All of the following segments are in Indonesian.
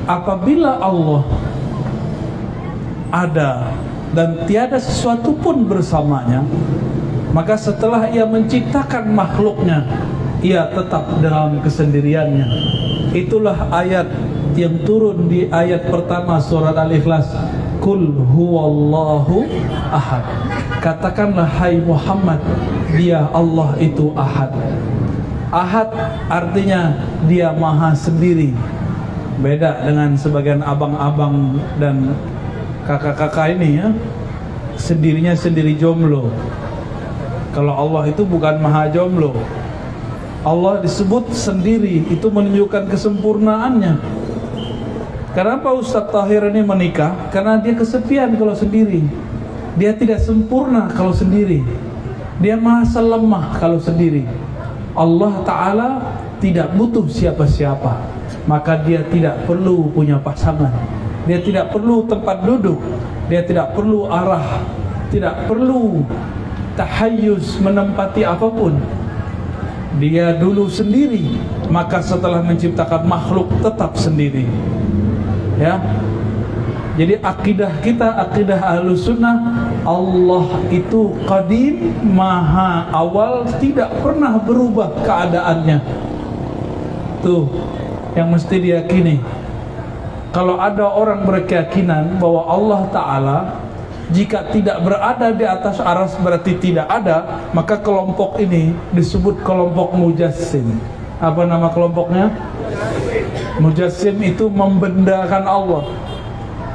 apabila Allah ada dan tiada sesuatu pun bersamanya, maka setelah ia menciptakan makhluknya, ia tetap dalam kesendiriannya. Itulah ayat yang turun di ayat pertama surat Al-Ikhlas, Qul huwallahu ahad. Katakanlah hai Muhammad, dia Allah itu ahad. Ahad artinya dia maha sendiri. Beda dengan sebagian abang-abang dan kakak-kakak ini ya, sendirinya sendiri jomblo. Kalau Allah itu bukan maha jomblo. Allah disebut sendiri, itu menunjukkan kesempurnaannya. Kenapa Ustadz Tahir ini menikah? Karena dia kesepian kalau sendiri. Dia tidak sempurna kalau sendiri. Dia merasa lemah kalau sendiri. Allah Ta'ala tidak butuh siapa-siapa, maka dia tidak perlu punya pasangan. Dia tidak perlu tempat duduk. Dia tidak perlu arah. Tidak perlu tahayyuz menempati apapun. Dia dulu sendiri, maka setelah menciptakan makhluk tetap sendiri. Ya. Jadi akidah kita, akidah Ahlus Sunnah, Allah itu qadim, maha awal, tidak pernah berubah keadaannya. Tuh yang mesti diyakini. Kalau ada orang berkeyakinan bahwa Allah Ta'ala jika tidak berada di atas aras berarti tidak ada, maka kelompok ini disebut kelompok Mujassim. Apa nama kelompoknya? Mujassim itu membendakan Allah.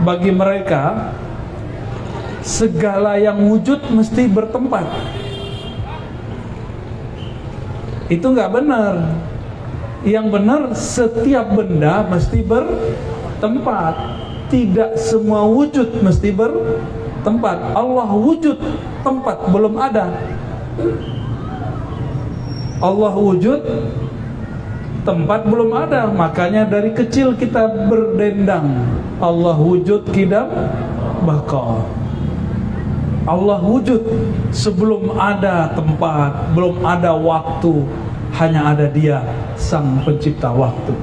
Bagi mereka segala yang wujud mesti bertempat. Itu nggak benar. Yang benar setiap benda mesti bertempat. Tidak semua wujud mesti bertempat. Allah wujud, tempat belum ada. Allah wujud, tempat belum ada. Makanya dari kecil kita berdendang, Allah wujud kidam baqa. Allah wujud sebelum ada tempat, belum ada waktu, hanya ada Dia, Sang Pencipta waktu.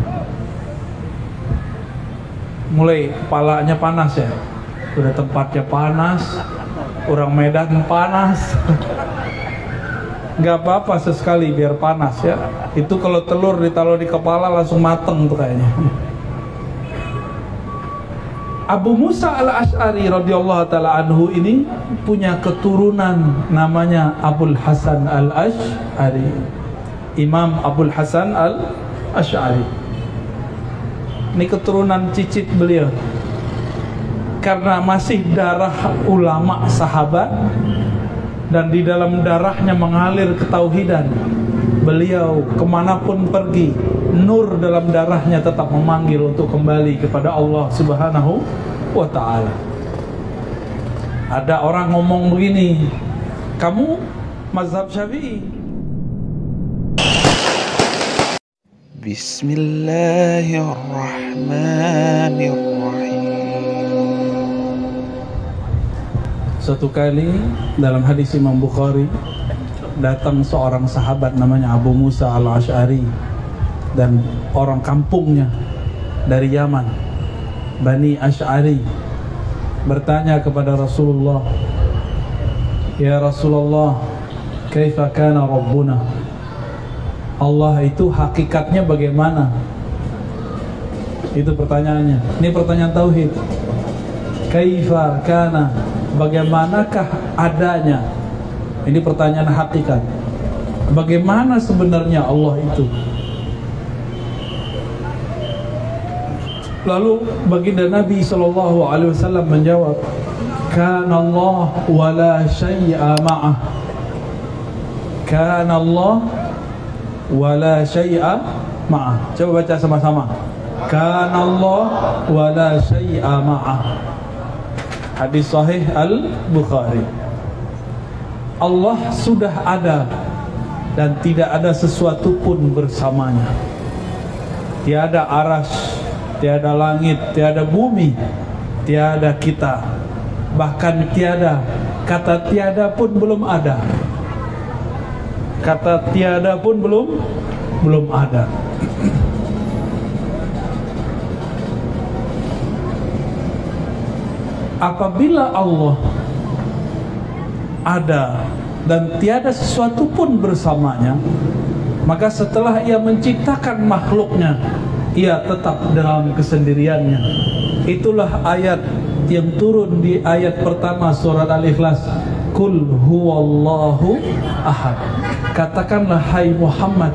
Mulai kepalanya panas ya, udah tempatnya panas, orang Medan panas. Gak apa-apa sesekali biar panas ya. Itu kalau telur ditaruh di kepala langsung mateng tuh kayaknya. Abu Musa al-Ash'ari radhiyallahu ta'ala anhu ini punya keturunan namanya Abul Hasan al-Ash'ari. Imam Abul Hasan al-Ash'ari. Ini keturunan cicit beliau. Karena masih darah ulama sahabat dan di dalam darahnya mengalir ketauhidan, beliau kemanapun pergi, nur dalam darahnya tetap memanggil untuk kembali kepada Allah Subhanahu wa ta'ala. Ada orang ngomong begini, kamu mazhab Syafi'i. Bismillahirrahmanirrahim. Suatu kali dalam hadis Imam Bukhari, datang seorang sahabat namanya Abu Musa al-Ash'ari dan orang kampungnya dari Yaman, Bani Ash'ari, bertanya kepada Rasulullah, ya Rasulullah, kaifa kana Rabbuna? Allah itu hakikatnya bagaimana? Itu pertanyaannya. Ini pertanyaan tauhid. Kaifa kana, bagaimanakah adanya? Ini pertanyaan hakikat. Bagaimana sebenarnya Allah itu? Lalu baginda Nabi SAW menjawab, Kana Allah wa la syai'a ma'ah. Kana Allah wa la syai'a ma'ah. Coba baca sama-sama. Kana Allah wa la syai'a ma'ah. Hadis sahih Al-Bukhari. Allah sudah ada dan tidak ada sesuatu pun bersamanya. Tiada aras, tiada langit, tiada bumi, tiada kita. Bahkan tiada, kata tiada pun belum ada. Kata tiada pun belum ada. apabila Allah ada dan tiada sesuatu pun bersamanya, maka setelah ia menciptakan makhluknya, ia tetap dalam kesendiriannya. Itulah ayat yang turun di ayat pertama surat Al-Ikhlas. Qul huwallahu ahad. Katakanlah hai Muhammad,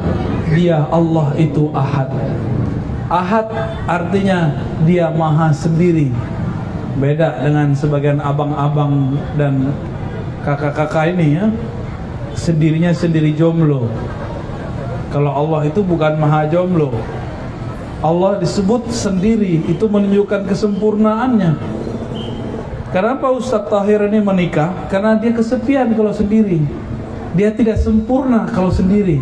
dia Allah itu ahad. Ahad artinya dia maha sendiri. Beda dengan sebagian abang-abang dan kakak-kakak ini ya, sendirinya sendiri jomblo. Kalau Allah itu bukan maha jomblo. Allah disebut sendiri, itu menunjukkan kesempurnaannya. Kenapa Ustadz Tahir ini menikah? Karena dia kesepian kalau sendiri. Dia tidak sempurna kalau sendiri.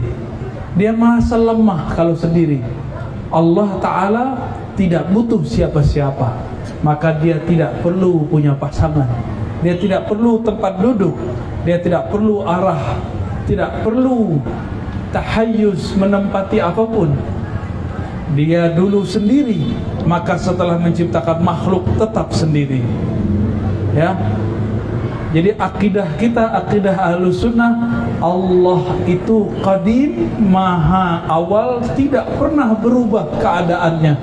Dia merasa lemah kalau sendiri. Allah Ta'ala tidak butuh siapa-siapa, maka dia tidak perlu punya pasangan. Dia tidak perlu tempat duduk. Dia tidak perlu arah. Tidak perlu tahayyuz menempati apapun. Dia dulu sendiri, maka setelah menciptakan makhluk tetap sendiri. Ya, jadi akidah kita, akidah Ahlus Sunnah, Allah itu qadim, maha awal, tidak pernah berubah keadaannya.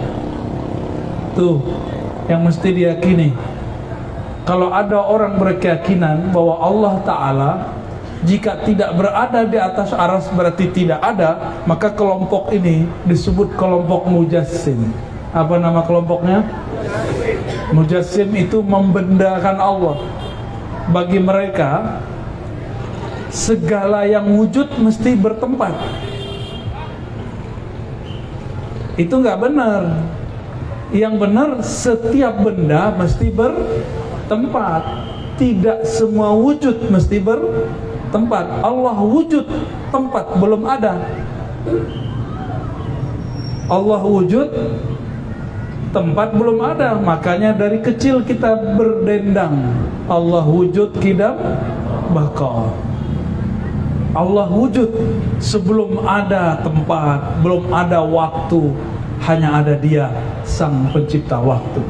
Tuh yang mesti diyakini. Kalau ada orang berkeyakinan bahwa Allah Ta'ala jika tidak berada di atas aras berarti tidak ada, maka kelompok ini disebut kelompok Mujassim. Apa nama kelompoknya? Mujassim itu membendakan Allah. Bagi mereka segala yang wujud mesti bertempat. Itu nggak benar. Yang benar setiap benda mesti bertempat. Tidak semua wujud mesti bertempat. Allah wujud, tempat belum ada. Allah wujud, tempat belum ada. Makanya dari kecil kita berdendang, Allah wujud kidam baka. Allah wujud sebelum ada tempat, belum ada waktu. Hanya ada Dia, Sang Pencipta waktu.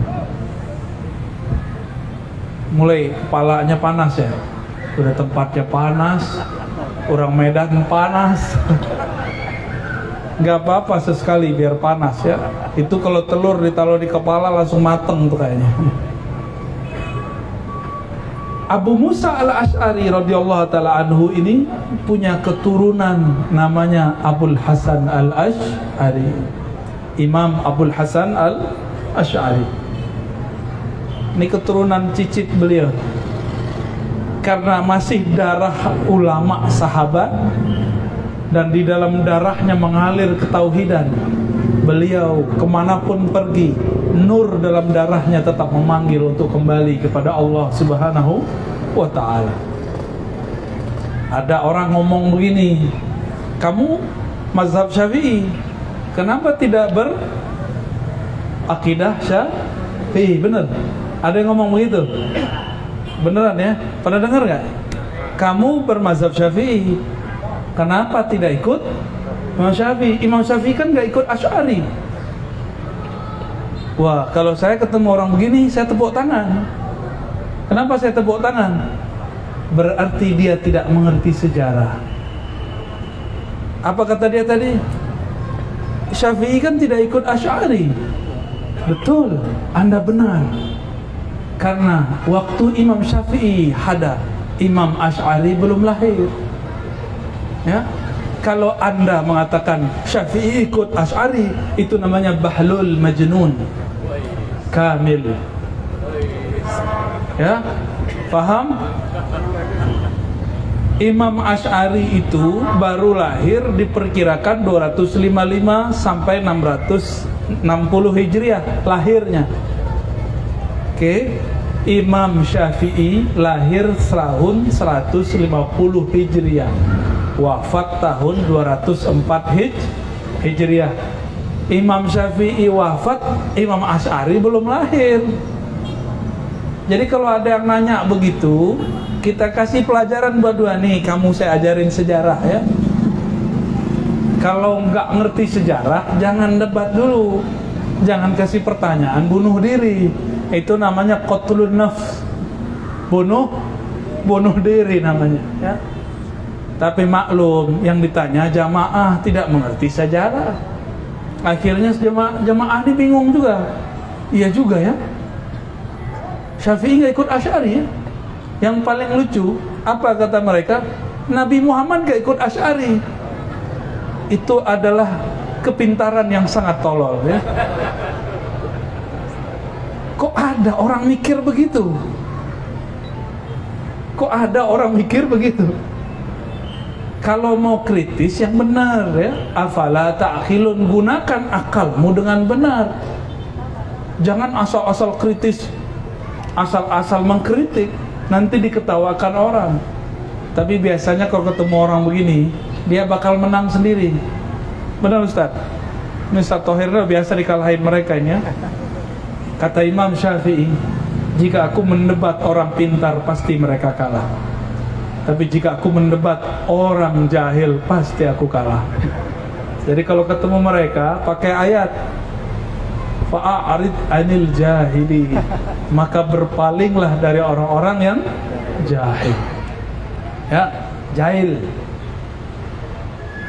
Mulai kepalanya panas ya, udah tempatnya panas, orang Medan panas. Gak apa-apa sesekali biar panas ya. Itu kalau telur ditaruh di kepala langsung mateng tuh kayaknya. Abu Musa al-Ash'ari radhiyallahu ta'ala anhu ini punya keturunan namanya Abul Hasan al-Ash'ari. Imam Abul Hasan al-Ash'ari. Ini keturunan cicit beliau. Karena masih darah ulama sahabat dan di dalam darahnya mengalir ketauhidan, beliau kemanapun pergi, nur dalam darahnya tetap memanggil untuk kembali kepada Allah Subhanahu wa ta'ala. Ada orang ngomong begini, kamu mazhab Syafi'i, kenapa tidak berakidah Syafi'i? Bener, ada yang ngomong begitu. Beneran ya? Pernah dengar gak? Kamu bermazhab Syafi'i, kenapa tidak ikut Imam Syafi'i? Imam Syafi'i kan gak ikut Asy'ari. Wah, kalau saya ketemu orang begini, saya tepuk tangan. Kenapa saya tepuk tangan? Berarti dia tidak mengerti sejarah. Apa kata dia tadi? Syafi'i kan tidak ikut Asy'ari. Betul, Anda benar. Karena waktu Imam Syafi'i ada, Imam Asy'ari belum lahir. Ya, kalau Anda mengatakan Syafi'i ikut Asy'ari, itu namanya bahlul majnun kamil. Ya, paham? Imam Asy'ari itu baru lahir diperkirakan 255 sampai 660 Hijriah lahirnya. Oke, Imam Syafi'i lahir tahun 150 Hijriah, wafat tahun 204 Hijriah. Imam Syafi'i wafat, Imam Asy'ari belum lahir. Jadi kalau ada yang nanya begitu, kita kasih pelajaran buat dua nih, kamu saya ajarin sejarah ya. Kalau nggak ngerti sejarah, jangan debat dulu, jangan kasih pertanyaan bunuh diri. Itu namanya qatlun nafs. bunuh diri namanya, ya. Tapi maklum, yang ditanya jamaah tidak mengerti sejarah. Akhirnya jamaah ini bingung juga. Iya juga ya, Syafi'i nggak ikut Asy'ari ya. Yang paling lucu, apa kata mereka? Nabi Muhammad nggak ikut Asy'ari. Itu adalah kepintaran yang sangat tolol ya. Kok ada orang mikir begitu? Kok ada orang mikir begitu? Kalau mau kritis yang benar ya, afala ta'khilun, gunakan akalmu dengan benar. Jangan asal-asal kritis, asal-asal mengkritik, nanti diketawakan orang. Tapi biasanya kalau ketemu orang begini, dia bakal menang sendiri. Benar Ustaz? Ini Ustaz Thohir biasa dikalahin mereka ini ya. Kata Imam Syafi'i, jika aku mendebat orang pintar pasti mereka kalah. Tapi jika aku mendebat orang jahil pasti aku kalah. Jadi kalau ketemu mereka pakai ayat, fa'arid anil jahili, maka berpalinglah dari orang-orang yang jahil. Ya, jahil.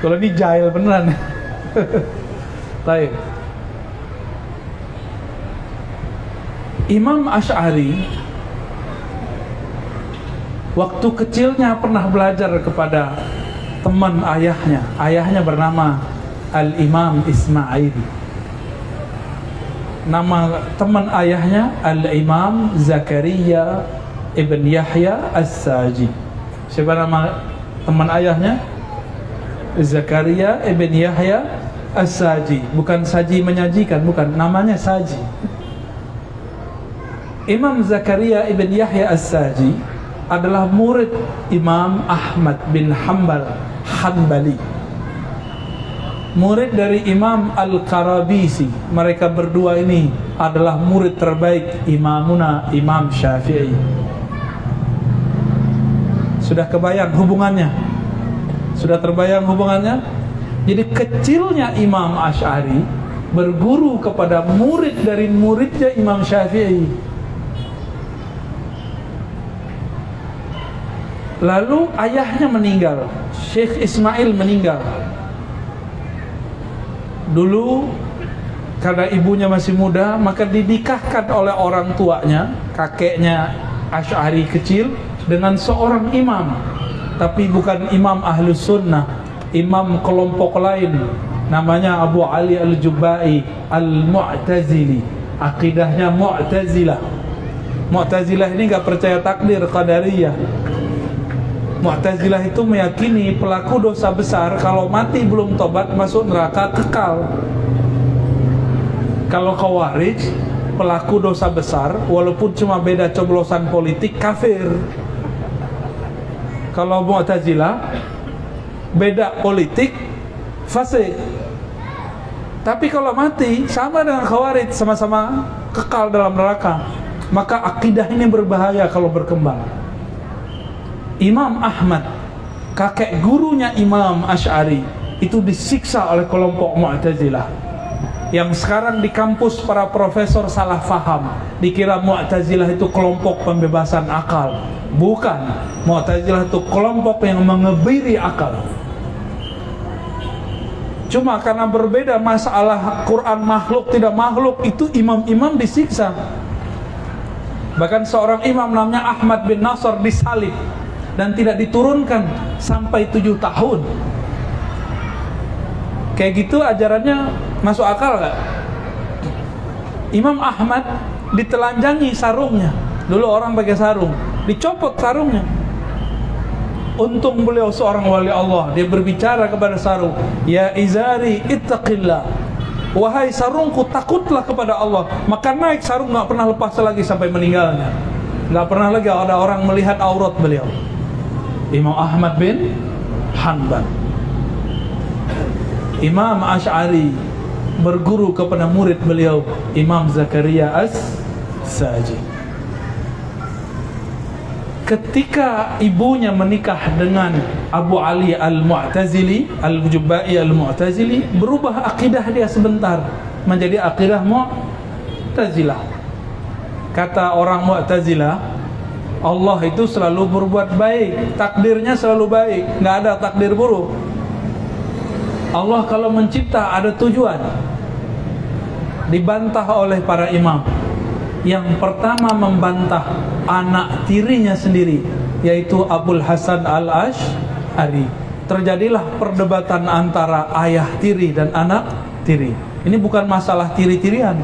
Kalau ini jahil beneran. Baik. Imam Asy'ari waktu kecilnya pernah belajar kepada teman ayahnya. Ayahnya bernama Al-Imam Ismail. Nama teman ayahnya Al-Imam Zakaria ibn Yahya As-Saji. Siapa nama teman ayahnya? Zakaria ibn Yahya As-Saji. Bukan saji menyajikan, bukan, namanya Saji. Imam Zakaria ibn Yahya As-Saji adalah murid Imam Ahmad bin Hanbali, murid dari Imam Al-Qarabisi. Mereka berdua ini adalah murid terbaik Imamuna Imam Syafi'i. Sudah kebayang hubungannya? Sudah terbayang hubungannya? Jadi kecilnya Imam Asy'ari berguru kepada murid dari muridnya Imam Syafi'i. Lalu ayahnya meninggal, Syekh Ismail meninggal. Dulu karena ibunya masih muda, maka dinikahkan oleh orang tuanya, kakeknya Asy'ari kecil, dengan seorang imam. Tapi bukan imam Ahlus Sunnah, imam kelompok lain, namanya Abu Ali Al-Jubai Al-Mu'tazili. Akidahnya Mu'tazilah. Mu'tazilah ini gak percaya takdir, Qadariyah. Mu'tazilah itu meyakini pelaku dosa besar kalau mati belum tobat masuk neraka kekal. Kalau Khawarij, pelaku dosa besar walaupun cuma beda coblosan politik, kafir. Kalau Mu'tazilah, beda politik, fasik. Tapi kalau mati sama dengan Khawarij, sama-sama kekal dalam neraka. Maka akidah ini berbahaya kalau berkembang. Imam Ahmad, kakek gurunya Imam Asy'ari, itu disiksa oleh kelompok Mu'tazilah. Yang sekarang di kampus para profesor salah faham, dikira Mu'tazilah itu kelompok pembebasan akal. Bukan, Mu'tazilah itu kelompok yang mengebiri akal. Cuma karena berbeda masalah Quran makhluk tidak makhluk, itu imam-imam disiksa. Bahkan seorang imam namanya Ahmad bin Nasr disalib dan tidak diturunkan sampai 7 tahun. Kayak gitu ajarannya masuk akal gak? Imam Ahmad ditelanjangi sarungnya. Dulu orang pakai sarung, dicopot sarungnya. Untung beliau seorang wali Allah, dia berbicara kepada sarung, ya izari ittaqillah, wahai sarungku takutlah kepada Allah. Maka naik sarung, gak pernah lepas lagi sampai meninggalnya. Gak pernah lagi ada orang melihat aurat beliau. Imam Ahmad bin Hanbal. Imam Asy'ari berguru kepada murid beliau Imam Zakaria As-Saji. Ketika ibunya menikah dengan Abu Ali Al-Mu'tazili, Al-Jubai Al-Mu'tazili, berubah akidah dia sebentar menjadi akidah Mu'tazilah. Kata orang Mu'tazilah, Allah itu selalu berbuat baik, takdirnya selalu baik, nggak ada takdir buruk. Allah kalau mencipta ada tujuan. Dibantah oleh para imam. Yang pertama membantah anak tirinya sendiri, yaitu Abul Hasan Al-Asy'ari. Terjadilah perdebatan antara ayah tiri dan anak tiri. Ini bukan masalah tiri-tirian,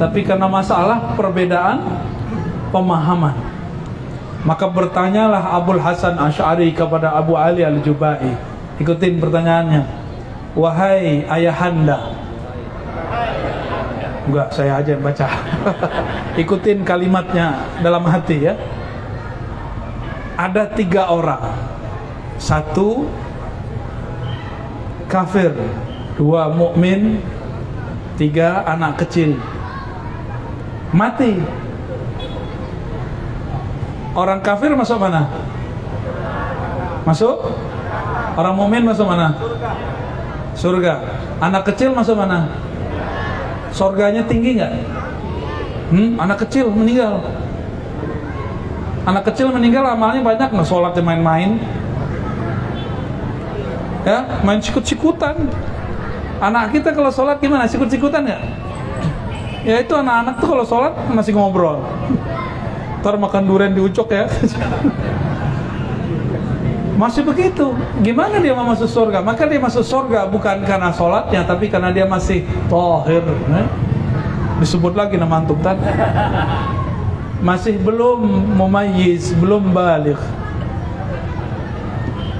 tapi karena masalah perbedaan pemahaman. Maka bertanyalah Abul Hasan Asy'ari kepada Abu Ali Al-Jubai. Ikutin pertanyaannya. Wahai ayahanda. Enggak, saya aja yang baca. Ikutin kalimatnya dalam hati ya. Ada 3 orang. 1 kafir, 2 mukmin, 3 anak kecil. Mati. Orang kafir masuk mana? Masuk? Orang mukmin masuk mana? Surga. Anak kecil masuk mana? Surganya tinggi nggak? Anak kecil meninggal. Anak kecil meninggal amalnya banyak nggak? Sholatnya main-main, ya main sikut-sikutan. Anak kita kalau sholat gimana? Sikut-sikutan nggak? Ya itu anak-anak tuh kalau sholat masih ngobrol. Ntar makan durian di ucok ya. Masih begitu. Gimana dia mau masuk surga? Maka dia masuk surga bukan karena sholatnya, tapi karena dia masih tahir. Disebut lagi nama antum tadi. Masih belum mumayyiz, belum baligh.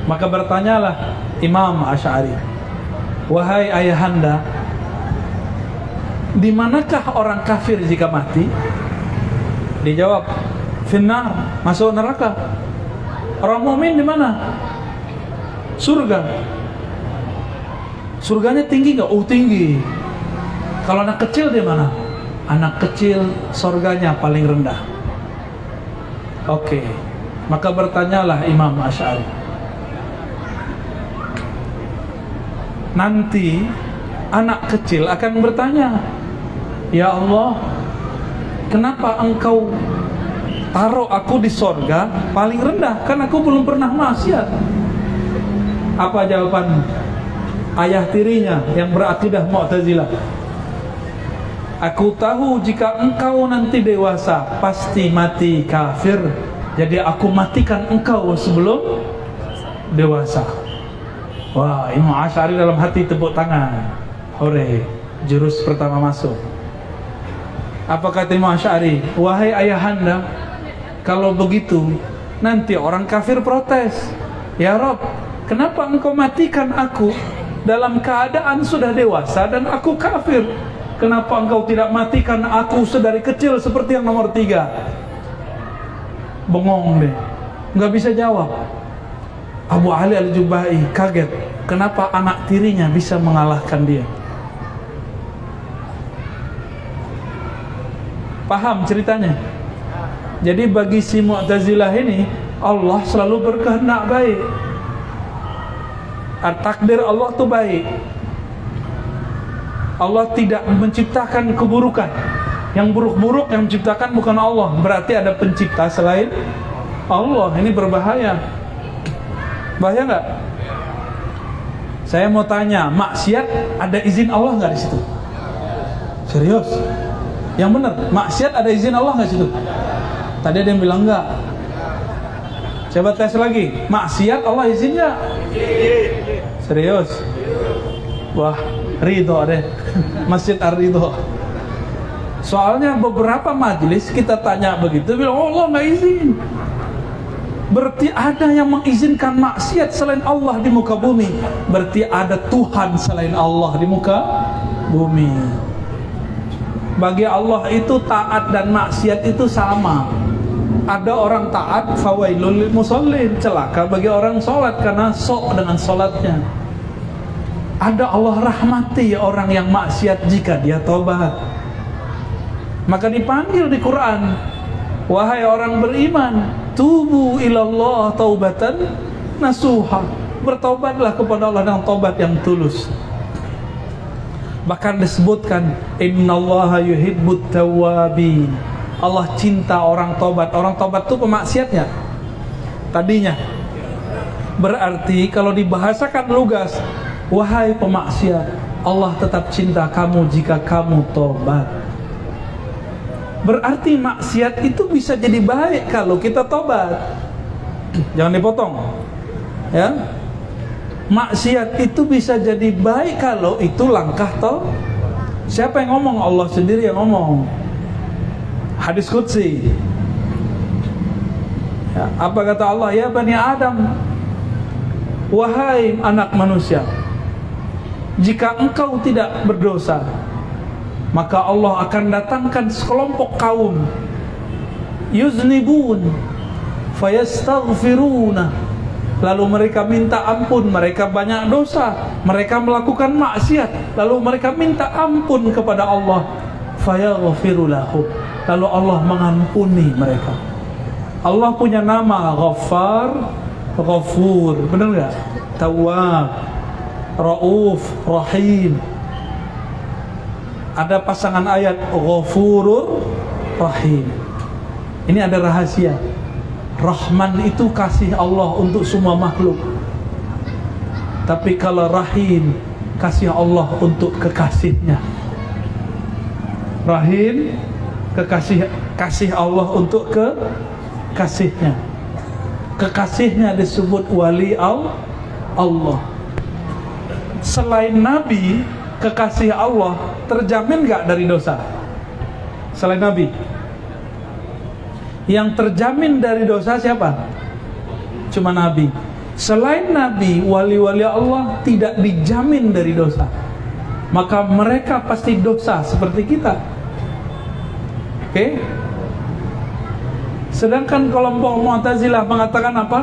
Maka bertanyalah Imam Asy'ari, wahai ayahanda, di manakah orang kafir jika mati? Dijawab, finnar, masuk neraka. Orang mukmin di mana? Surga. Surganya tinggi nggak? Oh tinggi. Kalau anak kecil di mana? Anak kecil surganya paling rendah. Oke. Maka bertanyalah Imam Asy'ari. Nanti anak kecil akan bertanya, ya Allah, kenapa engkau taruh aku di sorga paling rendah? Kan aku belum pernah maksiat. Apa jawaban ayah tirinya yang berakidah Mu'tazilah? Aku tahu jika engkau nanti dewasa pasti mati kafir, jadi aku matikan engkau sebelum dewasa. Wah, Imam Asy'ari dalam hati tepuk tangan. Hore, jurus pertama masuk. Apa kata Imam Asy'ari? Wahai ayahanda, kalau begitu nanti orang kafir protes. Ya Rabb, kenapa engkau matikan aku dalam keadaan sudah dewasa dan aku kafir? Kenapa engkau tidak matikan aku sedari kecil seperti yang nomor 3? Bengong deh, nggak bisa jawab. Abu Ali Al-Jubai kaget, kenapa anak tirinya bisa mengalahkan dia? Paham ceritanya? Jadi bagi si Mu'tazilah ini, Allah selalu berkehendak baik. Takdir Allah itu baik. Allah tidak menciptakan keburukan. Yang buruk-buruk yang menciptakan bukan Allah. Berarti ada pencipta selain Allah. Ini berbahaya. Bahaya nggak? Saya mau tanya, maksiat ada izin Allah nggak di situ? Serius? Yang benar, maksiat ada izin Allah nggak di situ? Tadi ada yang bilang enggak. Coba tes lagi, maksiat Allah izin nggak? Serius? Wah, ridho deh. Masjid Ar-Ridho. Soalnya beberapa majelis kita tanya begitu, bilang Allah nggak izin. Berarti ada yang mengizinkan maksiat selain Allah di muka bumi. Berarti ada Tuhan selain Allah di muka bumi. Bagi Allah itu taat dan maksiat itu sama. Ada orang taat, fawailul lil musallin, celaka bagi orang sholat karena sok dengan sholatnya. Ada Allah rahmati orang yang maksiat jika dia taubat. Maka dipanggil di Quran, wahai orang beriman, tubu ilallah taubatan nasuha, bertaubatlah kepada Allah dengan taubat yang tulus. Bahkan disebutkan, innallaha yuhibbut tawwabin, Allah cinta orang tobat. Orang tobat itu pemaksiatnya tadinya. Berarti kalau dibahasakan lugas, wahai pemaksiat, Allah tetap cinta kamu jika kamu tobat. Berarti maksiat itu bisa jadi baik kalau kita tobat. Jangan dipotong, ya. Maksiat itu bisa jadi baik kalau itu langkah tobat. Siapa yang ngomong? Allah sendiri yang ngomong. Hadis qudsi. Ya, apa kata Allah? Ya Bani Adam, wahai anak manusia, jika engkau tidak berdosa, maka Allah akan datangkan sekelompok kaum yuznibun fayastaghfiruna, lalu mereka minta ampun, mereka banyak dosa, mereka melakukan maksiat, lalu mereka minta ampun kepada Allah, fayaghfiru lahum, lalu Allah mengampuni mereka. Allah punya nama Ghaffar, Ghafur, benar enggak? Tawwab, Rauf, Rahim. Ada pasangan ayat Ghafurur Rahim. Ini ada rahasia. Rahman itu kasih Allah untuk semua makhluk. Tapi kalau Rahim, kasih Allah untuk kekasihnya. Rahim, kasih Allah untuk kekasihnya. Kekasihnya disebut wali Allah. Selain Nabi, kekasih Allah terjamin gak dari dosa? Selain Nabi, yang terjamin dari dosa siapa? Cuma Nabi. Selain Nabi, wali-wali Allah tidak dijamin dari dosa. Maka mereka pasti dosa seperti kita. Oke? Sedangkan kelompok Mu'tazilah mengatakan apa?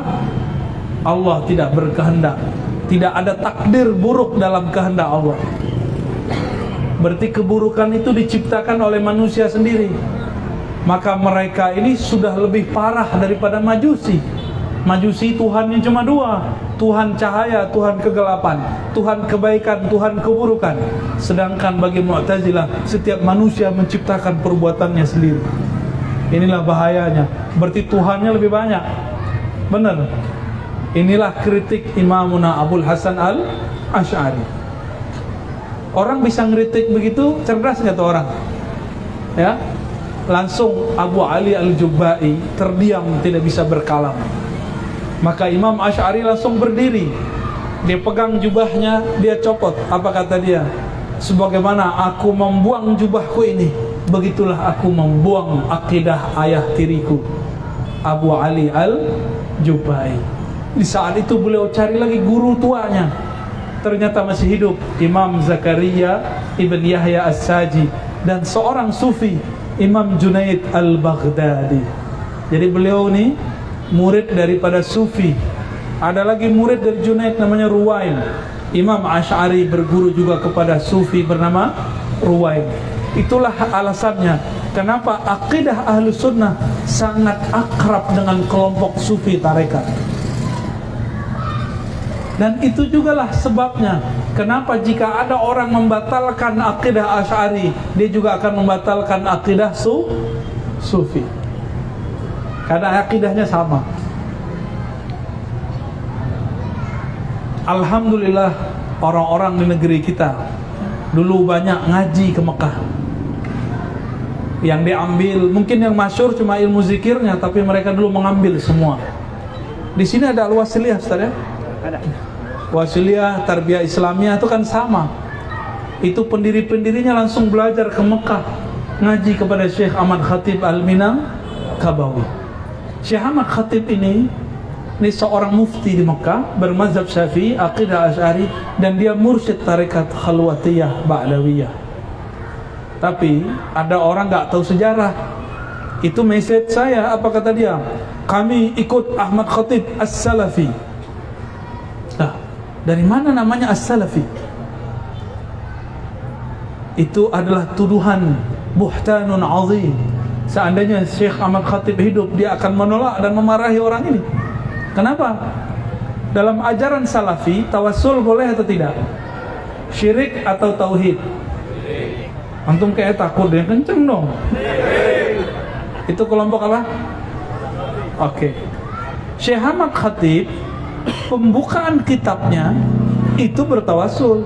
Allah tidak berkehendak. Tidak ada takdir buruk dalam kehendak Allah. Berarti keburukan itu diciptakan oleh manusia sendiri. Maka mereka ini sudah lebih parah daripada Majusi. Majusi Tuhannya cuma dua, Tuhan cahaya, Tuhan kegelapan, Tuhan kebaikan, Tuhan keburukan. Sedangkan bagi Mu'tazilah, setiap manusia menciptakan perbuatannya sendiri. Inilah bahayanya. Berarti Tuhannya lebih banyak. Benar. Inilah kritik Imamuna Abul Hasan Al-Asy'ari. Orang bisa ngeritik begitu, cerdas nggak tuh orang? Ya, langsung Abu Ali Al-Jubba'i terdiam, tidak bisa berkalam. Maka Imam Asy'ari langsung berdiri. Dia pegang jubahnya, dia copot. Apa kata dia? Sebagaimana aku membuang jubahku ini, begitulah aku membuang akidah ayah tiriku, Abu Ali Al-Jubba'i. Di saat itu beliau cari lagi guru tuanya. Ternyata masih hidup, Imam Zakaria Ibn Yahya As-Saji, dan seorang sufi, Imam Junaid Al-Baghdadi. Jadi beliau ini murid daripada sufi. Ada lagi murid dari Junaid namanya Ruwain. Imam Asy'ari berguru juga kepada sufi bernama Ruwain. Itulah alasannya kenapa akidah Ahlus Sunnah sangat akrab dengan kelompok sufi tarekat. Dan itu jugalah sebabnya kenapa jika ada orang membatalkan akidah Asy'ari, dia juga akan membatalkan akidah sufi. Karena akidahnya sama. Alhamdulillah orang-orang di negeri kita dulu banyak ngaji ke Mekah. Yang diambil, mungkin yang masyhur cuma ilmu zikirnya, tapi mereka dulu mengambil semua. Di sini ada Al-Wasiliyah, Ustaz ya? Ada. Wasiliyah, Tarbiyah Islamiyah itu kan sama. Itu pendiri-pendirinya langsung belajar ke Mekah, ngaji kepada Syekh Ahmad Khatib Al-Minangkabawi. Syekh Ahmad Khatib ini seorang mufti di Mekah, bermazhab Syafi'i, akidah Asy'ari, dan dia mursyid tarekat Khalwatiyah Ba'lawiyah. Tapi ada orang nggak tahu sejarah. Itu message saya, apa kata dia? Kami ikut Ahmad Khatib As-Salafi. Nah, dari mana namanya As-Salafi? Itu adalah tuduhan buhtanun azim. Seandainya Syekh Ahmad Khatib hidup, dia akan menolak dan memarahi orang ini. Kenapa? Dalam ajaran Salafi, tawassul boleh atau tidak? Syirik atau tauhid? Antum kayak takut, yang kenceng dong. Itu kelompok apa? Oke. Syekh Ahmad Khatib pembukaan kitabnya itu bertawasul.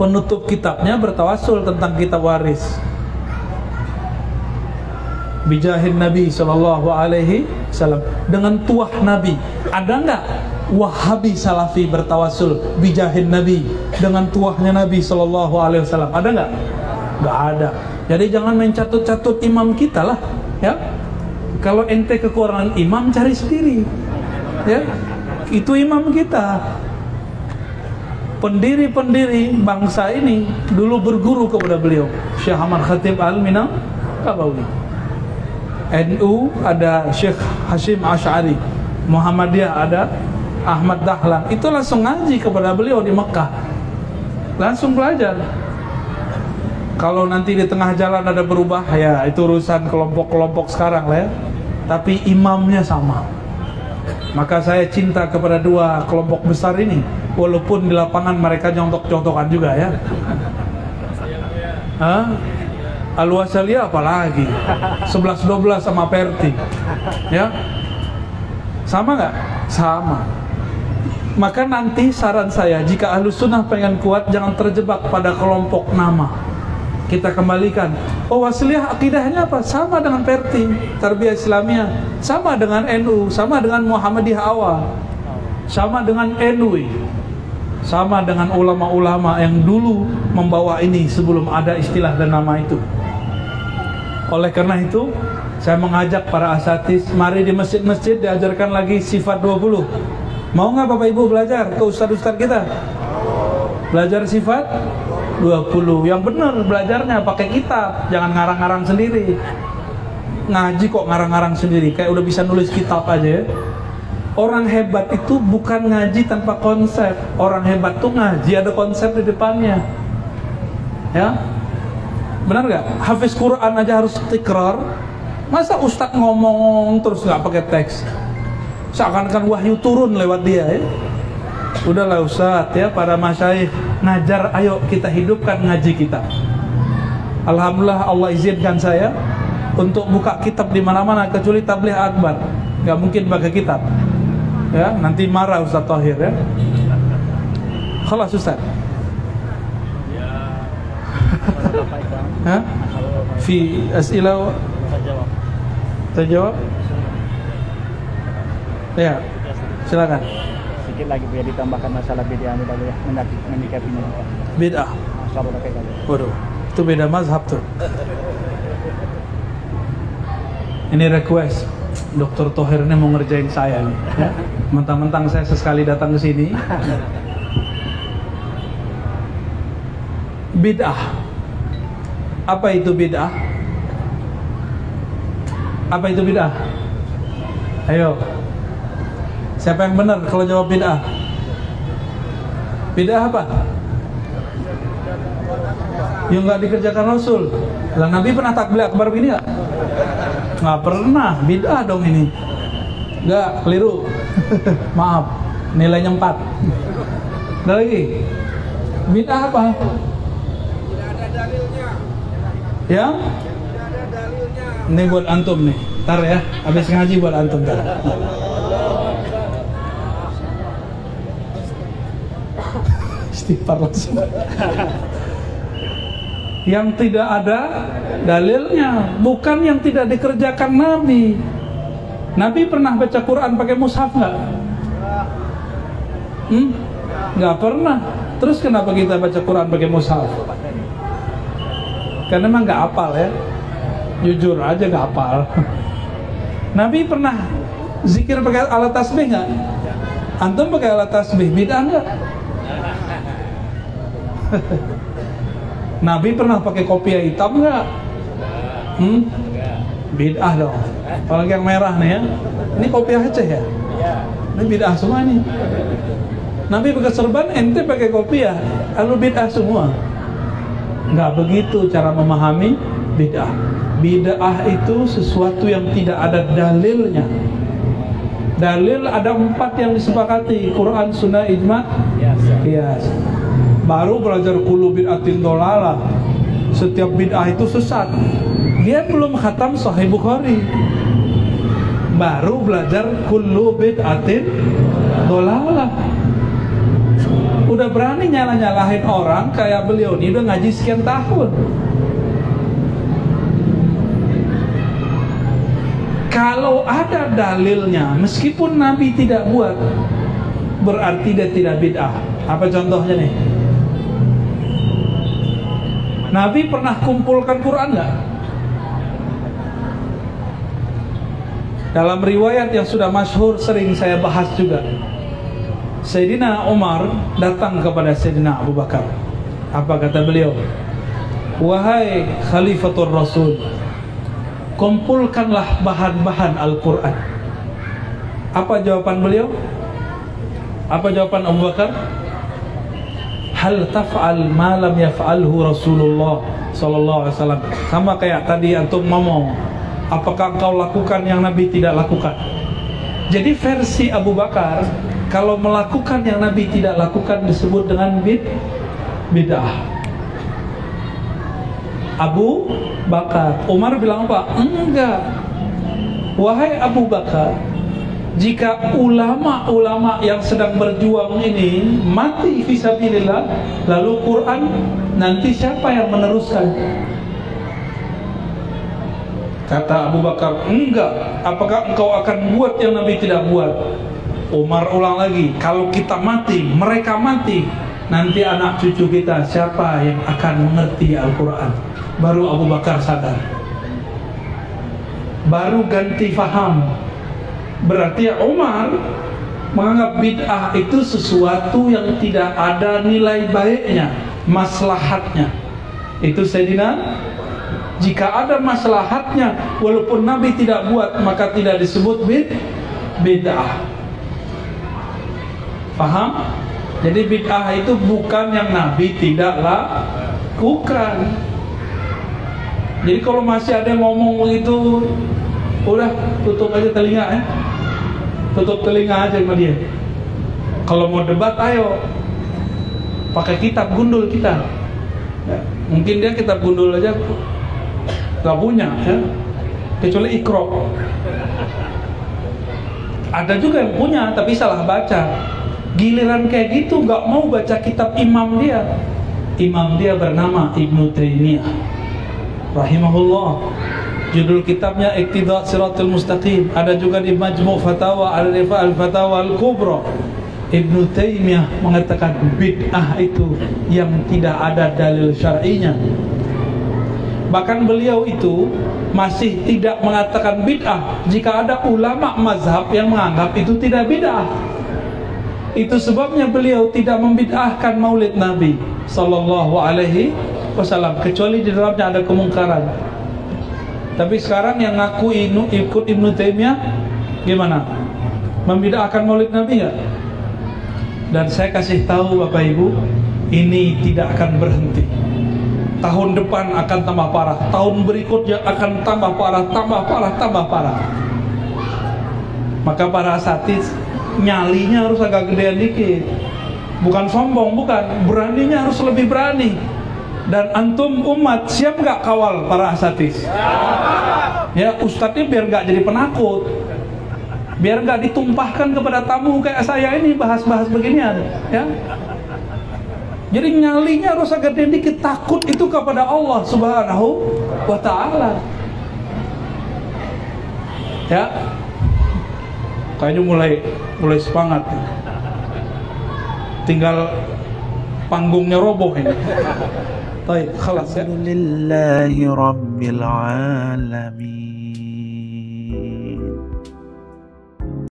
Penutup kitabnya bertawasul tentang kitab waris. Bijahin Nabi sallallahu alaihi wasallam, dengan tuah Nabi. Ada enggak Wahabi Salafi bertawasul bijahin Nabi, dengan tuahnya Nabi sallallahu alaihi wasallam? Ada enggak? Enggak ada. Jadi jangan main catut-catut imam kita lah, ya. Kalau ente kekurangan imam, cari sendiri, ya. Itu imam kita. Pendiri-pendiri bangsa ini dulu berguru kepada beliau, Syekh Ahmad Khatib Al-Minangkawi. NU ada Syekh Hashim Asy'ari, Muhammadiyah ada Ahmad Dahlan. Itu langsung ngaji kepada beliau di Mekah, langsung belajar. Kalau nanti di tengah jalan ada berubah, ya itu urusan kelompok-kelompok sekarang lah ya. Tapi imamnya sama. Maka saya cinta kepada dua kelompok besar ini, walaupun di lapangan mereka jontok-jontokan juga ya. Al-Wasaliyah apalagi 11-12 sama Perti, ya. Sama nggak? Sama. Maka nanti saran saya, jika Ahlus Sunnah pengen kuat, jangan terjebak pada kelompok nama. Kita kembalikan, oh Wasliyah akidahnya apa? Sama dengan Perti, Tarbiyah Islamiyah, sama dengan NU, sama dengan Muhammadiyah awal, sama dengan NUI, sama dengan ulama-ulama yang dulu membawa ini sebelum ada istilah dan nama itu. Oleh karena itu, saya mengajak para asatidz, mari di masjid-masjid diajarkan lagi sifat 20. Mau nggak Bapak Ibu belajar ke ustadz-ustadz kita? Belajar sifat 20. Yang benar belajarnya pakai kitab, jangan ngarang-ngarang sendiri. Ngaji kok ngarang-ngarang sendiri, kayak udah bisa nulis kitab aja ya. Orang hebat itu bukan ngaji tanpa konsep. Orang hebat tuh ngaji ada konsep di depannya, ya. Benar nggak? Hafiz Quran aja harus tikrar. Masa ustadz ngomong terus nggak pakai teks? Seakan-akan wahyu turun lewat dia ya. Udahlah ustadz ya, para masyayikh ngajar, ayo kita hidupkan ngaji kita. Alhamdulillah Allah izinkan saya untuk buka kitab di mana-mana kecuali tabligh akbar. Nggak mungkin pakai kitab. Ya, nanti marah Ustaz Thohir ya. Khalas Ustaz. Hah? Fi as'ilah terjawab? Ya. Silakan. Sedikit lagi biar ditambahkan masalah bid'ah dulu ya, menyikapinya. Bid'ah. Waduh, itu beda mazhab tuh. Ini request. Dr. Thohir ini mau ngerjain saya nih, ya. Mentang-mentang saya sesekali datang ke sini. Bid'ah. Apa itu bid'ah? Apa itu bid'ah? Ayo. Siapa yang benar kalau jawab bid'ah? Bid'ah apa? Yang nggak dikerjakan Rasul. Lah Nabi pernah takbir akbar begini nggak? Nggak pernah. Bid'ah dong ini. Nggak, keliru. Maaf, nilainya 4. Ada lagi. Bid'ah apa? Tidak ada dalilnya. Ya? Tidak ada dalilnya. Ini buat antum nih. Ntar ya, habis ngaji buat antum ntar. Istighfar langsung. Yang tidak ada dalilnya, bukan yang tidak dikerjakan Nabi. Nabi pernah baca Quran pakai mushaf nggak? Nggak pernah. Terus kenapa kita baca Quran pakai mushaf? Karena emang nggak hafal ya. Jujur aja nggak hafal. Nabi pernah zikir pakai alat tasbih nggak? Antum pakai alat tasbih, bid'ah nggak? Nabi pernah pakai kopiah hitam nggak? Bid'ah dong. Apalagi yang merah nih ya. Ini kopiah Aceh ya? Ini bid'ah semua nih. Nabi pakai serban, ente pakai kopiah, lalu bid'ah semua. Nggak begitu cara memahami bid'ah. Bid'ah itu sesuatu yang tidak ada dalilnya. Dalil ada 4 yang disepakati: Quran, Sunnah, Ijma', Qiyas. Baru belajar kullu bid'atin dolalah. Setiap bid'ah itu sesat. Dia belum khatam Sahih Bukhari, baru belajar kullu bid'atin dhalalah. Udah berani nyalah-nyalahin orang kayak beliau ini udah ngaji sekian tahun. Kalau ada dalilnya, meskipun Nabi tidak buat, berarti dia tidak bid'ah. Apa contohnya nih? Nabi pernah kumpulkan Quran nggak? Dalam riwayat yang sudah masyhur sering saya bahas juga, Sayyidina Umar datang kepada Sayyidina Abu Bakar. Apa kata beliau? Wahai Khalifatul Rasul, kumpulkanlah bahan-bahan Al-Quran. Apa jawaban beliau? Apa jawaban Abu Bakar? Hal taf'al ma lam yaf'alhu Rasulullah sallallahu alaihi wasallam. Sama kayak tadi antum ngomong, apakah engkau lakukan yang Nabi tidak lakukan? Jadi versi Abu Bakar, kalau melakukan yang Nabi tidak lakukan disebut dengan bid'ah. Abu Bakar. Umar bilang apa? Enggak. Wahai Abu Bakar, jika ulama-ulama yang sedang berjuang ini mati fisabilillah, lalu Quran, nanti siapa yang meneruskan? Kata Abu Bakar, enggak. Apakah engkau akan buat yang Nabi tidak buat? Umar ulang lagi, kalau kita mati, mereka mati, nanti anak cucu kita siapa yang akan mengerti Al-Quran? Baru Abu Bakar sadar, baru ganti faham. Berarti Umar menganggap bid'ah itu sesuatu yang tidak ada nilai baiknya, maslahatnya. Itu Sayyidina, jika ada maslahatnya walaupun Nabi tidak buat, maka tidak disebut bid'ah. Paham? Jadi bid'ah itu bukan yang Nabi tidak lakukan. Jadi kalau masih ada yang ngomong begitu, udah tutup aja telinga ya. Tutup telinga aja sama dia. Kalau mau debat, ayo pakai kitab gundul kita ya. Mungkin dia kitab gundul aja gak punya ya, kecuali Iqra. Ada juga yang punya tapi salah baca. Giliran kayak gitu gak mau baca kitab imam dia. Imam dia bernama Ibnu Taimiyah rahimahullah. Judul kitabnya Iqtidaa Shiratal Mustaqim. Ada juga di Majmu' Fatawa, ada di Al-Fatawa Al-Kubra. Ibnu Taimiyah mengatakan bid'ah itu yang tidak ada dalil syar'inya. Bahkan beliau itu masih tidak mengatakan bid'ah jika ada ulama mazhab yang menganggap itu tidak bid'ah. Itu sebabnya beliau tidak membid'ahkan Maulid Nabi sallallahu alaihi wasallam, kecuali di dalamnya ada kemungkaran. Tapi sekarang yang ngaku ikut Ibnu Taimiyah gimana? Membid'ahkan Maulid Nabi enggak? Dan saya kasih tahu Bapak Ibu, ini tidak akan berhenti. Tahun depan akan tambah parah, tahun berikutnya akan tambah parah, tambah parah, tambah parah. Maka para asatidz nyalinya harus agak gedean dikit. Bukan sombong, bukan, beraninya harus lebih berani. Dan antum umat siap nggak kawal para asatidz? Ya, ustadznya biar nggak jadi penakut, biar nggak ditumpahkan kepada tamu kayak saya ini bahas-bahas beginian, ya. Jadi nyalinya harus agak dikit, takut itu kepada Allah Subhanahu wa Ta'ala. Ya, kayaknya mulai semangat. Tinggal panggungnya roboh ini. Baik, khalas ya. Alhamdulillahi Rabbil Alamin.